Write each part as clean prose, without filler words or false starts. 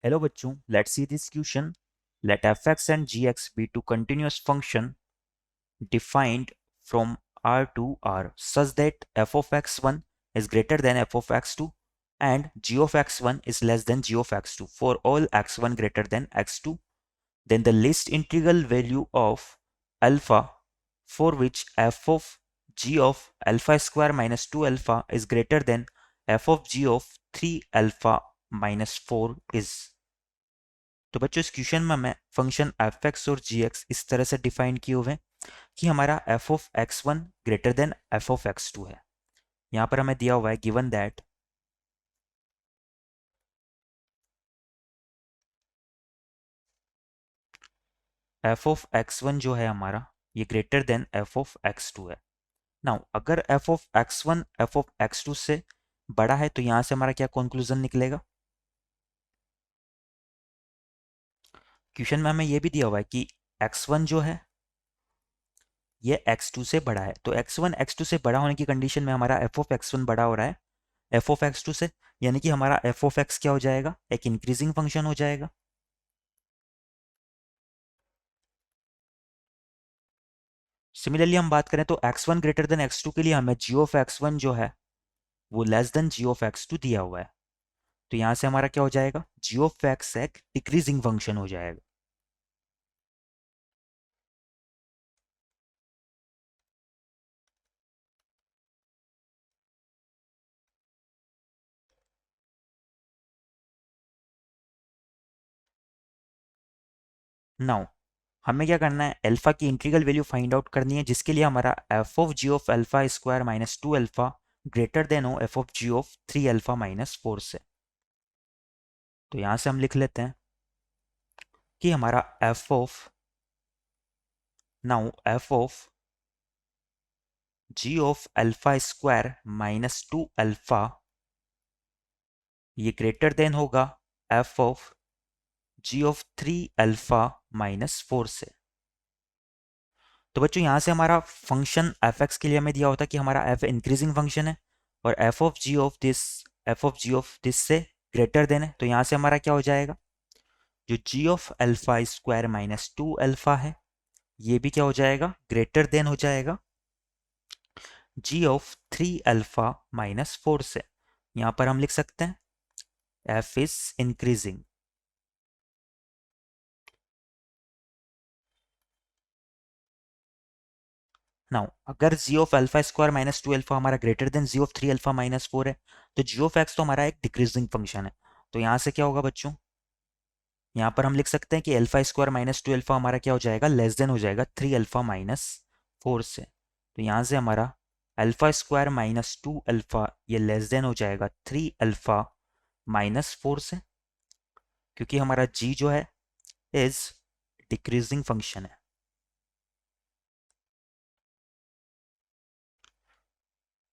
Hello बच्चों, let's see this question. Let fx and gx be two continuous function defined from R to R such that f of x1 is greater than f of x2 and g of x1 is less than g of x2 for all x1 greater than x2. Then the least integral value of alpha for which f of g of alpha square minus 2 alpha is greater than f of g of 3 alpha minus 4 is. तो बच्चों इस question में हमें function F x और जी x इस तरह से define किए हुए हैं कि हमारा f of x one greater than f of x two है। यहाँ पर हमें दिया हुआ है given that f of x one जो है हमारा ये greater than f of x two है। नाउ अगर f of x one f of x two से बड़ा है तो यहाँ से हमारा क्या कंक्लूजन निकलेगा। क्वेश्चन में हमें ये भी दिया हुआ है कि एक्स वन जो है ये x2 से बड़ा है, तो x1 x2 से बड़ा होने की कंडीशन में हमारा f ऑफ x1 बड़ा हो रहा है f ऑफ x2 से, यानी कि हमारा f ऑफ x क्या हो जाएगा, एक इंक्रीजिंग फंक्शन हो जाएगा। सिमिलरली हम बात करें तो x1 ग्रेटर देन x2 के लिए हमें g ऑफ x1 जो है वो less than g of x2 दिया हुआ है, तो यहां से हमारा क्या हो जाएगा, g ऑफ x एक डिक्रीजिंग फंक्शन हो जाएगा। नाउ हमें क्या करना है, अल्फा की इंटीग्रल वैल्यू फाइंड आउट करनी है, जिसके लिए हमारा f of g of alpha square minus 2 alpha greater than हो f of g of 3 alpha minus 4 से। तो यहां से हम लिख लेते हैं कि हमारा f of g of alpha square minus 2 alpha ये ग्रेटर देन होगा f of g of 3 alpha minus 4 से। तो बच्चों यहां से हमारा फंक्शन एफ एक्स के लिए हमें दिया होता है कि हमारा एफ इंक्रीजिंग फंक्शन है और f of g of this से ग्रेटर देन है, तो यहां से हमारा क्या हो जाएगा, जो g of alpha square minus 2 alpha है ये भी क्या हो जाएगा, ग्रेटर देन हो जाएगा जी ऑफ 3 अल्फा माइनस 4 से। यहां पर हम लिख सकते हैं एफ इज इंक्रीजिंग। नाउ अगर g of alpha square minus 2 alpha हमारा greater than g of 3 alpha minus 4 है, तो जी ऑफ एक्स तो हमारा एक डिक्रीजिंग फंक्शन है, तो यहां से क्या होगा बच्चों, यहां पर हम लिख सकते हैं कि अल्फा स्क्वायर माइनस 2 अल्फा हमारा क्या हो जाएगा, लेस देन हो जाएगा 3 अल्फा माइनस 4 से। तो यहां से हमारा अल्फा स्क्वायर माइनस 2 अल्फा ये लेस देन हो जाएगा 3 अल्फा माइनस 4 से, क्योंकि हमारा जी जो है इज डिक्रीजिंग फंक्शन है।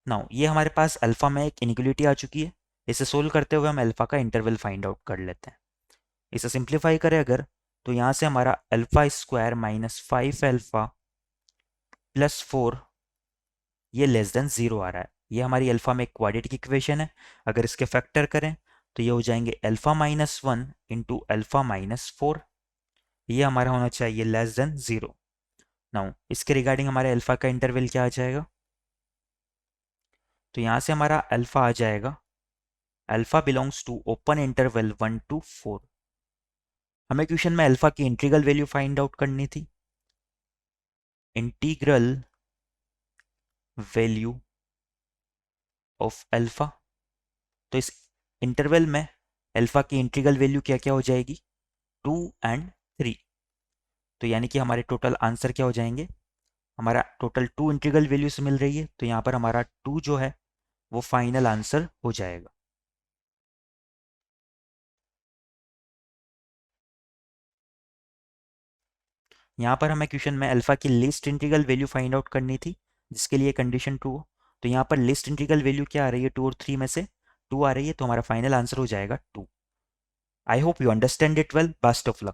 नाउ ये हमारे पास अल्फा में एक इनइक्वालिटी आ चुकी है, इसे सोल्व करते हुए हम अल्फा का इंटरवल फाइंड आउट कर लेते हैं। इसे सिंप्लीफाई करें अगर, तो यहां से हमारा alpha square minus 5 alpha plus 4 ये लेस देन 0 आ रहा है। ये हमारी अल्फा में एक क्वाड्रेटिक इक्वेशन है, अगर इसके फैक्टर करें तो ये हो जाएंगे alpha minus 1 into alpha minus 4, ये हमारा होना चाहिए लेस देन 0। नाउ इसके रिगार्डिंग हमारे अल्फा का इंटरवल क्या आ जाएगा, तो यहां से हमारा अल्फा आ जाएगा, alpha belongs to open interval 1 to 4। हमें क्वेश्चन में अल्फा की इंटीग्रल वैल्यू फाइंड आउट करनी थी, इंटीग्रल वैल्यू ऑफ अल्फा, तो इस इंटरवल में अल्फा की इंटीग्रल वैल्यू क्या क्या हो जाएगी, 2 and 3। तो यानी कि हमारे टोटल आंसर क्या हो जाएंगे, हमारा टोटल 2 इंटीग्रल वैल्यू से मिल रही है, तो यहाँ पर हमारा 2 जो है वो फाइनल आंसर हो जाएगा। यहाँ पर हमें क्वेश्चन में अल्फा की list integral value find out करनी थी, जिसके लिए कंडीशन ट्रू हो, तो यहाँ पर लिस्ट इंटीग्रल वैल्यू क्या आ रही है, 2 और 3 में से 2 आ रही है, तो हमारा फाइनल आंसर हो जाएगा 2। I hope you understand it well, best of luck.